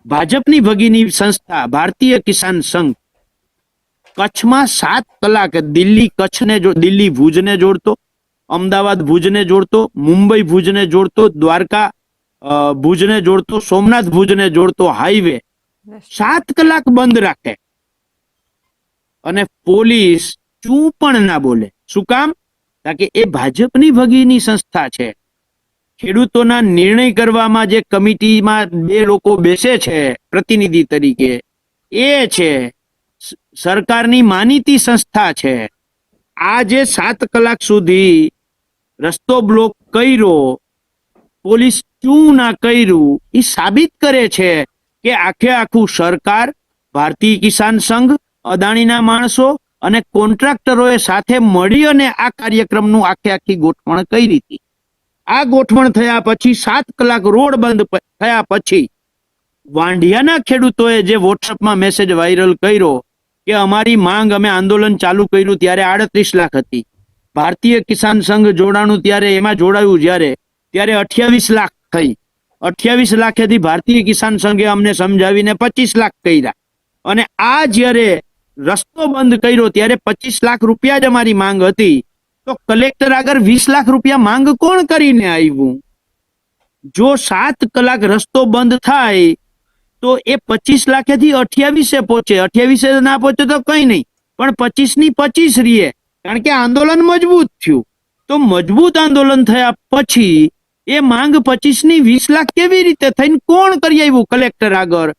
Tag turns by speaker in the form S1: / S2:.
S1: ભાજપની ભગીની સંસ્થા ભારતીય કિસાન સંઘ કચ્છમાં 7 કલાક દિલ્હી ભુજને જોડતો, અમદાવાદ ભુજને જોડતો, મુંબઈ ભુજને જોડતો, દ્વારકા ભુજને જોડતો, સોમનાથ ભુજને જોડતો હાઈવે 7 કલાક બંધ રાખે અને પોલીસ ચૂ પણ ના બોલે. શું કામ? કારણ કે એ ભાજપની ભગીની સંસ્થા છે. ખેડૂતોના નિર્ણય કરવામાં જે કમિટીમાં 2 લોકો બેસે છે પ્રતિનિધિ તરીકે, એ છે સરકારની માનીતી સંસ્થા છે. આ જે 7 કલાક સુધી રસ્તો બ્લોક કર્યો, પોલીસ શું ના કર્યું, એ સાબિત કરે છે કે આખે આખું સરકાર, ભારતીય કિસાન સંઘ, અદાણીના માણસો અને કોન્ટ્રાક્ટરોએ સાથે મળી અને આ કાર્યક્રમનું આખી ગોઠવણ કરી હતી. આ ગોઠવણ થયા પછી 7 કલાક રોડ બંધ થયા પછી વાંઢિયાના ખેડૂતોએ જે વોટ્સઅપમાં મેસેજ વાયરલ કર્યો કે અમારી માંગ, અમે આંદોલન ચાલુ કર્યું ત્યારે 38 લાખ હતી, ભારતીય કિસાન સંઘ જોડાણું ત્યારે એમાં જોડાયું ત્યારે 28 લાખ થઈ. 28 લાખેથી ભારતીય કિસાન સંઘે અમને સમજાવીને 25 લાખ કર્યા અને આ જ્યારે રસ્તો બંધ કર્યો ત્યારે 25 લાખ રૂપિયા જ અમારી માંગ હતી. તો કલેક્ટર આગળ 20 લાખ રૂપિયા માંગ કોણ કરીને આવ્યું? જો 7 કલાક રસ્તો બંધ થાય તો એ 25 લાખેથી 28 પહોંચે. 28 ના પહોંચે તો કઈ નહીં, પણ 25 ની 25 રીએ, કારણ કે આંદોલન મજબૂત થયું. તો મજબૂત આંદોલન થયા પછી એ માંગ 25 ની 20 લાખ કેવી રીતે થઈને કોણ કરી આવ્યું કલેક્ટર આગળ?